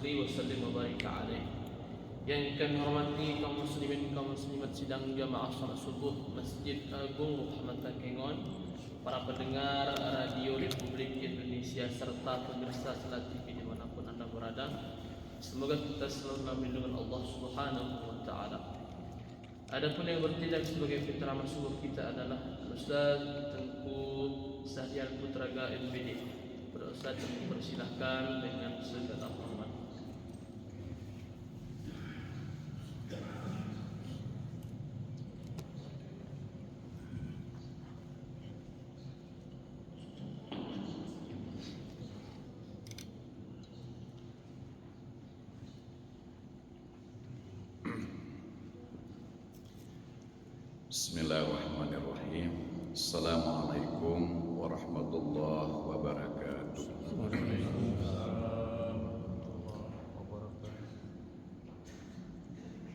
salli wa sallim wa barik alaihi. Yang kami hormati kaum muslimin kaum muslimat sidang jamaah salat subuh Masjid Agung Muhammad Takengon, para pendengar Radio Republik Indonesia serta pemirsa Salat TV dimanapun anda berada. Semoga kita selalu dalam lindungan Allah Subhanahu wa Ta'ala. Adapun yang bertindak sebagai penceramah subuh kita adalah Ustaz Tengku Sahrial Putraga MPD. Ustaz dipersilahkan dengan segala hormat. Bismillahirrahmanirrahim. Assalamualaikum warahmatullahi wabarakatuh.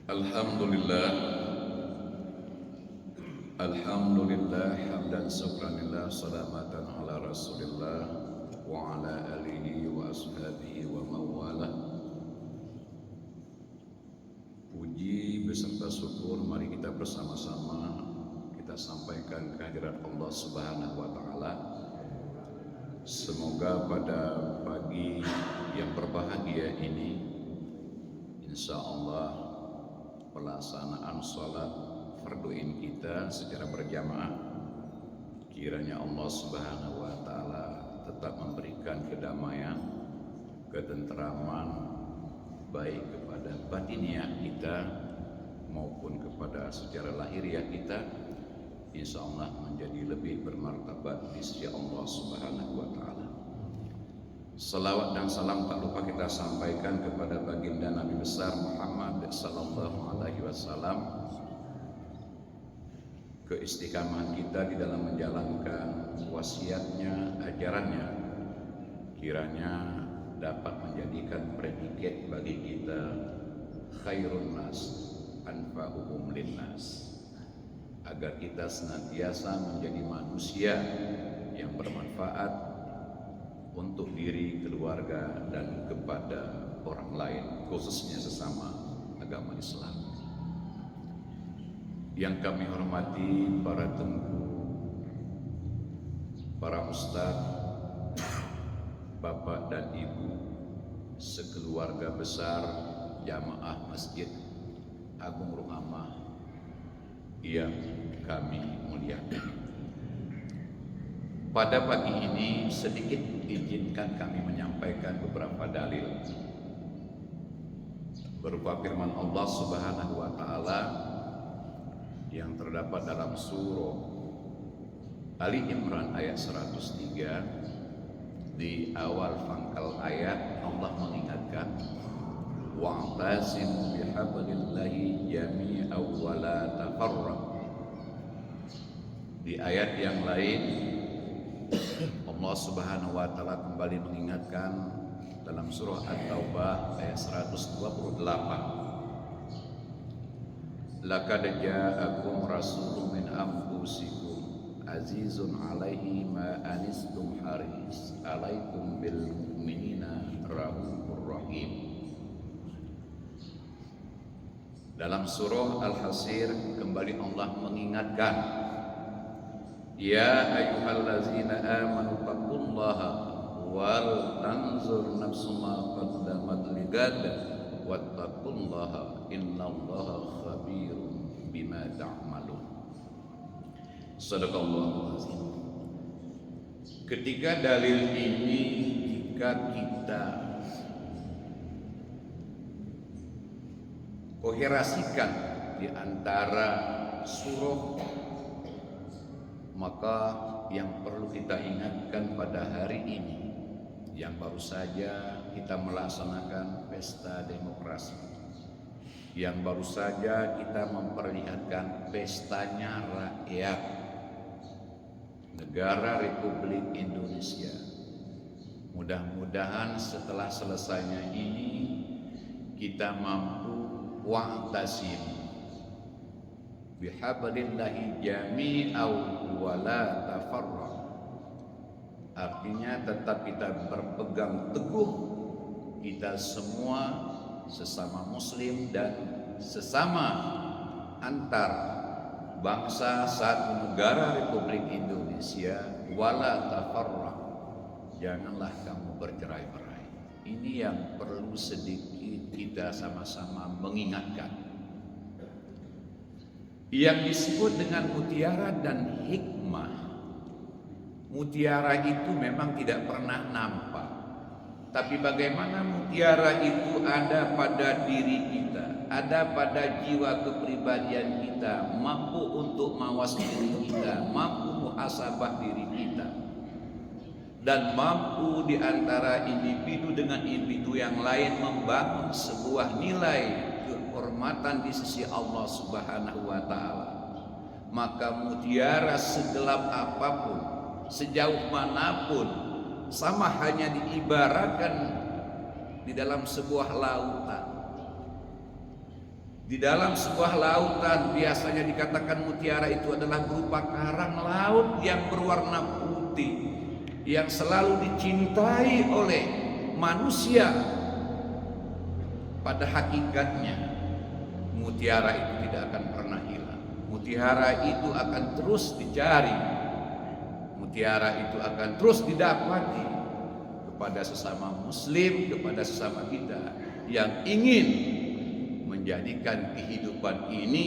Alhamdulillah, alhamdulillah, hamdan syukranillah, salamatan ala rasulillah wa ala alihi wa ashabihi wa mawalah. Puji beserta syukur mari kita bersama-sama kita sampaikan kehadirat Allah Subhanahu wa Ta'ala. Semoga pada pagi yang berbahagia ini insya Allah pelaksanaan sholat farduin kita secara berjamaah, kiranya Allah Subhanahu wa Ta'ala tetap memberikan kedamaian, ketenteraman baik kepada batiniah kita maupun kepada secara lahiriah kita, insya Allah menjadi lebih bermartabat di sisi Allah Subhanahu wa Ta'ala. Salawat dan salam tak lupa kita sampaikan kepada baginda Nabi besar Muhammad sallallahu alaihi wasallam, keistiqamahan kita di dalam menjalankan wasiatnya, ajarannya, kiranya dapat menjadikan predikat bagi kita khairun nas anfa'uhum linnas, agar kita senantiasa menjadi manusia yang bermanfaat untuk diri, keluarga, dan kepada orang lain, khususnya sesama agama Islam. Yang kami hormati para tengku, para ustadz, bapak dan ibu, sekeluarga besar jamaah Masjid Agung Ruhamah yang kami muliakan. Pada pagi ini sedikit izinkan kami menyampaikan beberapa dalil berupa firman Allah Subhanahu wa Ta'ala yang terdapat dalam surah Ali Imran ayat 103. Di awal pangkal ayat Allah mengingatkan, wa'tasimu bihablillahi jami'an wa la tafarraqu. Di ayat yang lain Allah Subhanahu wa Ta'ala kembali mengingatkan dalam surah At-Taubah ayat 128, laqad ja'akum rasulun min anfusikum azizun alaihi ma anistum haris alaikum bil mu'minina raufur rahim. Dalam surah Al-Hasir kembali Allah mengingatkan, ya ayyuhallazina amanu taqullaha wal tanzur nafsum ma qaddamat ligad wattaqullaha innallaha khabirun bima ta'malun. Sadaqallahu azim. Ketika dalil ini jika kita koherasikan di antara surah, maka yang perlu kita ingatkan pada hari ini yang baru saja kita melaksanakan pesta demokrasi, yang baru saja kita memperlihatkan pestanya rakyat negara Republik Indonesia. Mudah-mudahan setelah selesainya ini kita mampu wa'tasim bihablillahi jami'an wa la tafarraq. Artinya tetap kita berpegang teguh kita semua sesama muslim dan sesama antar bangsa satu negara Republik Indonesia, wala tafarraq, janganlah kamu bercerai-berai. Ini yang perlu sedikit kita sama-sama mengingatkan. Yang disebut dengan mutiara dan hikmah, mutiara itu memang tidak pernah nampak, tapi bagaimana mutiara itu ada pada diri kita, ada pada jiwa kepribadian kita, mampu untuk mawas diri kita, mampu muhasabah diri kita, dan mampu di antara individu dengan individu yang lain membangun sebuah nilai kehormatan di sisi Allah Subhanahu wa taala. Maka mutiara segelap apapun, sejauh manapun, sama hanya diibaratkan di dalam sebuah lautan. Di dalam sebuah lautan biasanya dikatakan mutiara itu adalah berupa karang laut yang berwarna putih, yang selalu dicintai oleh manusia. Pada hakikatnya mutiara itu tidak akan pernah hilang. Mutiara itu akan terus dicari. Mutiara itu akan terus didapati kepada sesama muslim, kepada sesama kita yang ingin menjadikan kehidupan ini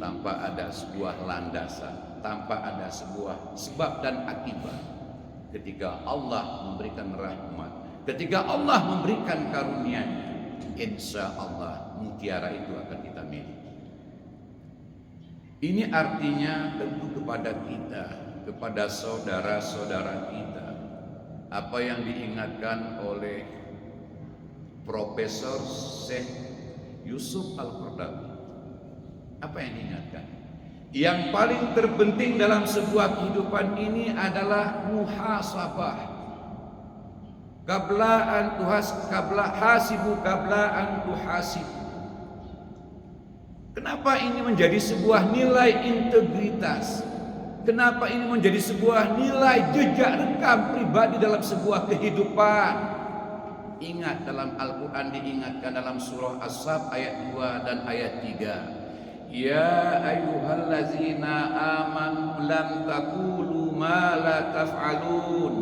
tanpa ada sebuah landasan, tanpa ada sebuah sebab dan akibat. Ketika Allah memberikan rahmat, ketika Allah memberikan karunia-Nya, insya Allah mutiara itu akan kita miliki. Ini artinya tentu kepada kita, kepada saudara-saudara kita, apa yang diingatkan oleh Profesor Syekh Yusuf Al-Qaradawi. Apa yang diingatkan? Yang paling terpenting dalam sebuah kehidupan ini adalah muhasabah. Qabla hasibu qabla an tuhasibu. Kenapa ini menjadi sebuah nilai integritas? Kenapa ini menjadi sebuah nilai jejak rekam pribadi dalam sebuah kehidupan? Ingat, dalam Al-Quran diingatkan dalam surah As-Sab ayat 2 dan ayat 3. Ya ayyuhallazina amanu lam taqulu ma la taf'alun.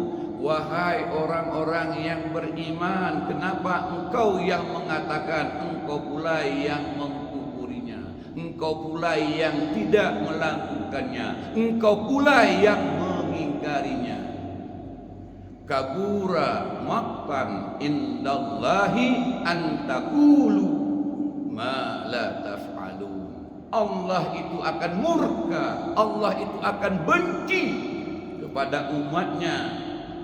Wahai orang-orang yang beriman, kenapa engkau yang mengatakan, engkau pula yang mengkufurinya, engkau pula yang tidak melakukannya, engkau pula yang mengingkarinya. Kabura maqtan indallahi an taqulu ma la taf'alun. Allah itu akan murka, Allah itu akan benci kepada umatnya,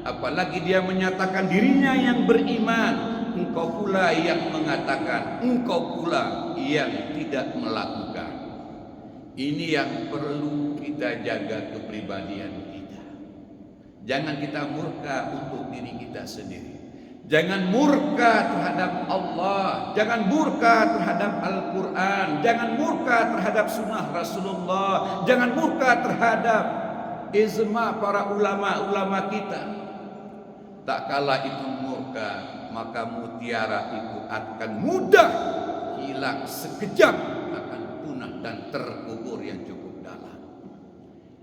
apalagi dia menyatakan dirinya yang beriman, engkau pula yang mengatakan, engkau pula yang tidak melakukan. Ini yang perlu kita jaga kepribadian kita. Jangan kita murka untuk diri kita sendiri. Jangan murka terhadap Allah, jangan murka terhadap Al-Quran, jangan murka terhadap sunnah Rasulullah, jangan murka terhadap ijma para ulama-ulama kita. Tak kala itu murka, maka mutiara itu akan mudah hilang sekejap, akan punah dan terkubur yang cukup dalam.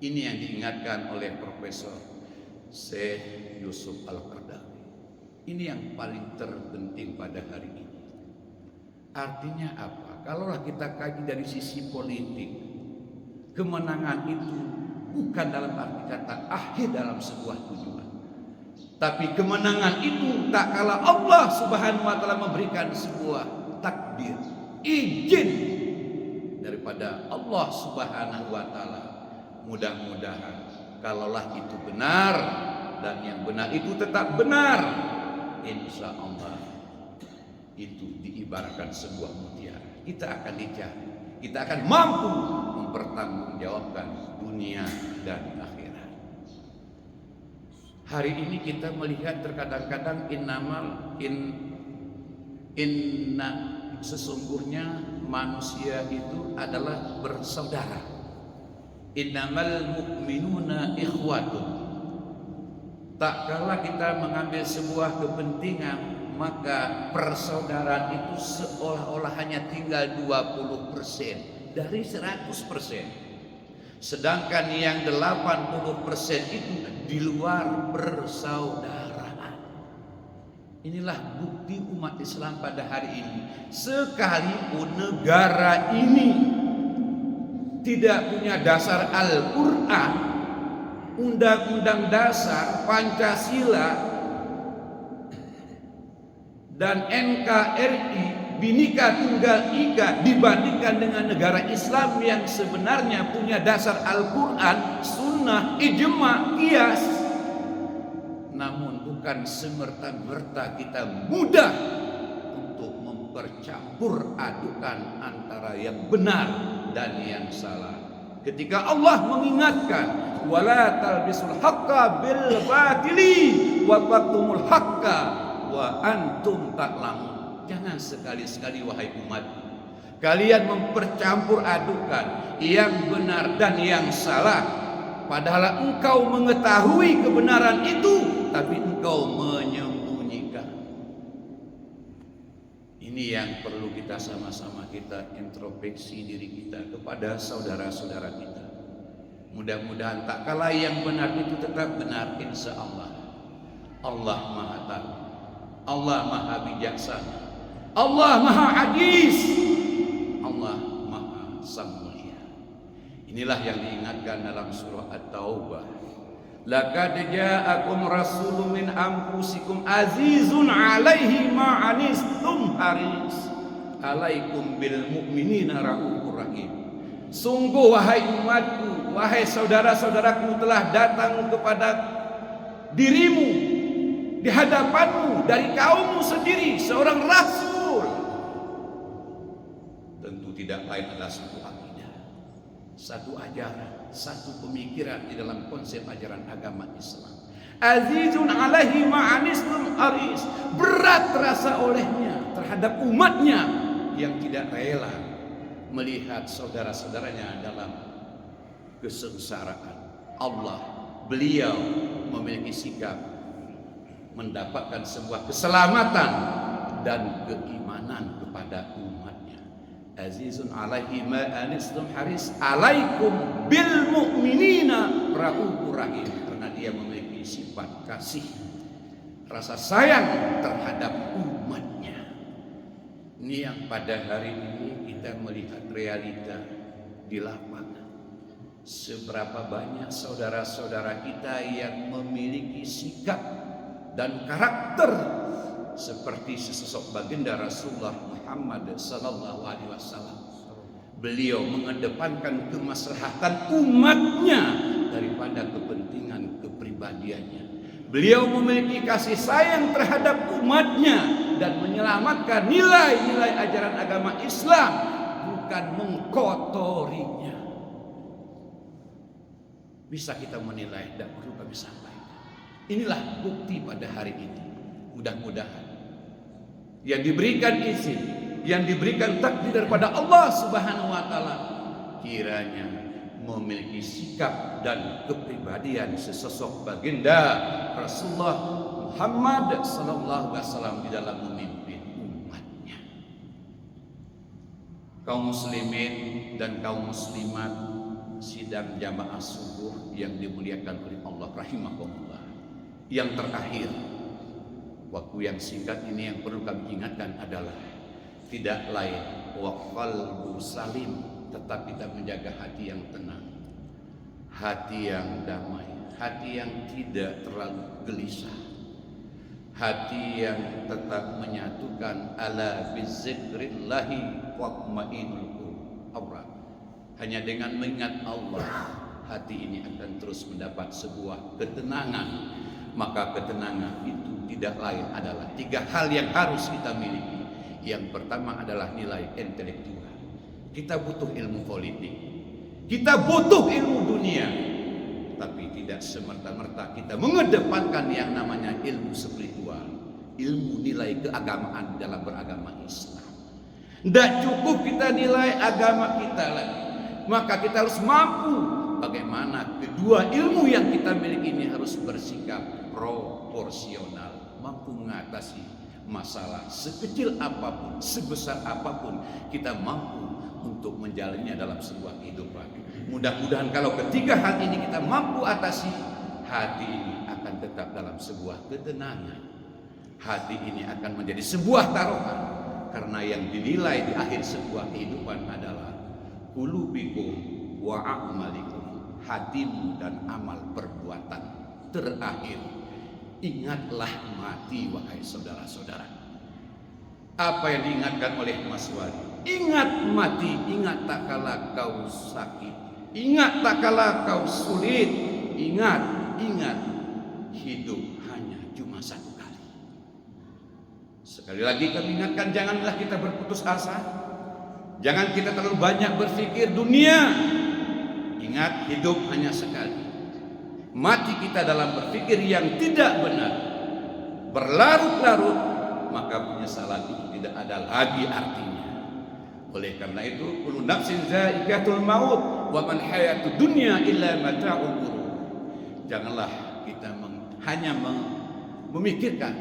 Ini yang diingatkan oleh Profesor Syekh Yusuf Al-Qaradawi. Ini yang paling terpenting pada hari ini. Artinya apa? Kalaulah kita kaji dari sisi politik, kemenangan itu bukan dalam arti kata akhir dalam sebuah tujuan, tapi kemenangan itu tak kala Allah Subhanahu wa taala memberikan sebuah takdir, izin daripada Allah Subhanahu wa taala. Mudah-mudahan kalaulah itu benar dan yang benar itu tetap benar, insya Allah itu diibaratkan sebuah mutiara. Kita akan dicari, kita akan mampu mempertanggungjawabkan dunia dan akhirat. Hari ini kita melihat terkadang-kadang sesungguhnya manusia itu adalah bersaudara. Innamal mu'minuna ikhwatun. Tak kala kita mengambil sebuah kepentingan, maka persaudaraan itu seolah-olah hanya tinggal 20% dari 100%. Sedangkan yang 80% itu di luar persaudaraan. Inilah bukti umat Islam pada hari ini. Sekalipun negara ini tidak punya dasar Al-Quran, Undang-Undang Dasar, Pancasila, dan NKRI, Bhinneka Tunggal Ika, dibandingkan dengan negara Islam yang sebenarnya punya dasar Al-Quran, Sunnah, Ijma, Qiyas. Namun bukan semerta-merta kita mudah untuk mempercampur adukan antara yang benar dan yang salah. Ketika Allah mengingatkan, wala talbisul haqqa bil batili wa taqtumul haqqa wa antum ta'lamun. Jangan sekali-sekali wahai umat, kalian mempercampur adukan yang benar dan yang salah, padahal engkau mengetahui kebenaran itu, tapi engkau menyembunyikan. Ini yang perlu kita sama-sama kita introspeksi diri kita kepada saudara-saudara kita. Mudah-mudahan tak kala yang benar itu tetap benar, insya Allah. Allah Maha Tahu, Allah Maha Bijaksana, Allah Maha Aziz, Allah Maha Sang Mulia. Inilah yang diingatkan dalam surah At-Taubah. Laqad ja'akum rasulun min anfusikum azizun 'alaihi ma 'anittum haris 'alaikum bil mu'minina raufur rahim. Sungguh wahai umatku, wahai saudara-saudaraku, telah datang kepada dirimu, di hadapanmu, dari kaummu sendiri, seorang rasul. Tentu tidak lain adalah satu akidah, satu ajaran, satu pemikiran di dalam konsep ajaran agama Islam. Azizun alaihi ma'anistum aris, berat rasa olehnya terhadap umatnya yang tidak rela melihat saudara-saudaranya dalam kesengsaraan. Beliau memiliki sikap mendapatkan sebuah keselamatan dan keimanan kepada umatnya. Azizun alaihi ma anistum haris alaikum bil mu'minina raufur rahim, karena dia memiliki sifat kasih, rasa sayang terhadap umatnya. Ini yang pada hari ini kita melihat realita di lapangan. Seberapa banyak saudara-saudara kita yang memiliki sikap dan karakter seperti sesosok baginda Rasulullah Muhammad sallallahu alaihi wasallam. Beliau mengedepankan kemaslahatan umatnya daripada kepentingan kepribadiannya. Beliau memiliki kasih sayang terhadap umatnya dan menyelamatkan nilai-nilai ajaran agama Islam, bukan mengkotorinya. Bisa kita menilai, tidak perlu kami sampaikan. Inilah bukti pada hari ini. Mudah-mudahan yang diberikan izin, yang diberikan takdir daripada Allah Subhanahu wa taala, kiranya memiliki sikap dan kepribadian sesosok baginda Rasulullah Muhammad sallallahu alaihi wasallam di dalam memimpin umatnya. Kaum muslimin dan kaum muslimat sidang jamaah subuh yang dimuliakan oleh Allah rahimahumullah. Yang terakhir, waktu yang singkat ini yang perlu kami ingatkan adalah tidak lain waqalbu salim, tetap kita menjaga hati yang tenang, hati yang damai, hati yang tidak terlalu gelisah, hati yang tetap menyatukan ala bizikrillahi watma'innul qulub. Hanya dengan mengingat Allah, hati ini akan terus mendapat sebuah ketenangan. Maka ketenangan itu tidak lain adalah 3 hal yang harus kita miliki. Yang pertama adalah nilai intelektual. Kita butuh ilmu politik, kita butuh ilmu dunia, tapi tidak semerta-merta kita mengedepankan yang namanya ilmu spiritual, ilmu nilai keagamaan dalam beragama Islam. Tidak cukup kita nilai agama kita lagi, maka kita harus mampu bagaimana kedua ilmu yang kita miliki ini harus bersikap proporsional, mampu mengatasi masalah sekecil apapun, sebesar apapun, kita mampu untuk menjalannya dalam sebuah kehidupan. Mudah-mudahan kalau ketiga hal ini kita mampu atasi, hati ini akan tetap dalam sebuah ketenangan. Hati ini akan menjadi sebuah taruhan, karena yang dinilai di akhir sebuah kehidupan adalah qulubikum wa a'malikum, hatimu dan amal perbuatan terakhir. Ingatlah mati, wahai saudara-saudara. Apa yang diingatkan oleh Mas Wali? Ingat mati, ingat tak kala kau sakit, ingat tak kala kau sulit, ingat hidup hanya cuma satu kali. Sekali lagi kami ingatkan, janganlah kita berputus asa, jangan kita terlalu banyak berpikir dunia. Ingat, hidup hanya sekali. Mati kita dalam berpikir yang tidak benar, berlarut-larut, maka penyesalan itu tidak ada lagi artinya. Oleh karena itu, kullu nafsin za'iqatul maut wa man hayatud dunya illa mata'ul ghurur. Janganlah kita hanya memikirkan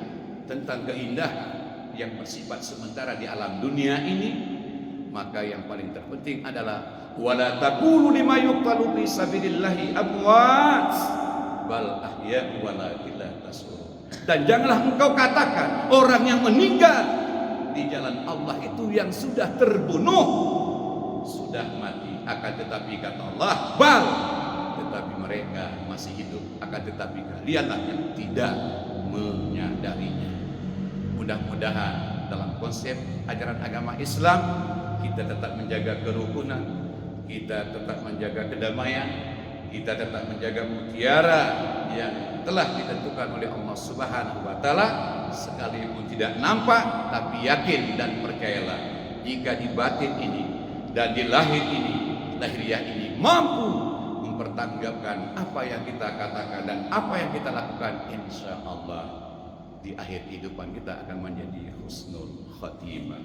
tentang keindahan yang bersifat sementara di alam dunia ini, maka yang paling terpenting adalah wala taqulu lima yuqtalu fi sabilillahi amwat bal ahya walakin la tashurun. Dan janganlah engkau katakan orang yang meninggal di jalan Allah itu yang sudah terbunuh, sudah mati, akan tetapi kata Allah bal, tetapi mereka masih hidup, akan tetapi kalianlah yang tidak menyadarinya. Mudah-mudahan dalam konsep ajaran agama Islam kita tetap menjaga kerukunan, kita tetap menjaga kedamaian, kita tetap menjaga mutiara yang telah ditentukan oleh Allah Subhanahu wa taala, sekalipun tidak nampak, tapi yakin dan percayalah, jika di batin ini dan di lahir ini, lahiriah ini mampu mempertanggungjawabkan apa yang kita katakan dan apa yang kita lakukan, insya Allah di akhir kehidupan kita akan menjadi husnul khatimah.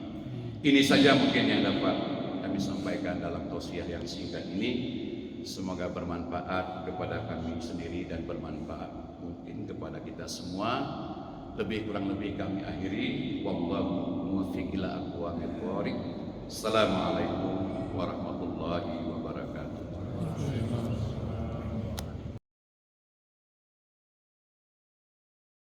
Ini saja mungkin yang dapat kami sampaikan dalam tausiah yang singkat ini. Semoga bermanfaat kepada kami sendiri dan bermanfaat mungkin kepada kita semua. Lebih kurang lebih kami akhiri. Wallahu muwaffiq ila aqwamit thoriq. Assalamualaikum warahmatullahi wabarakatuh.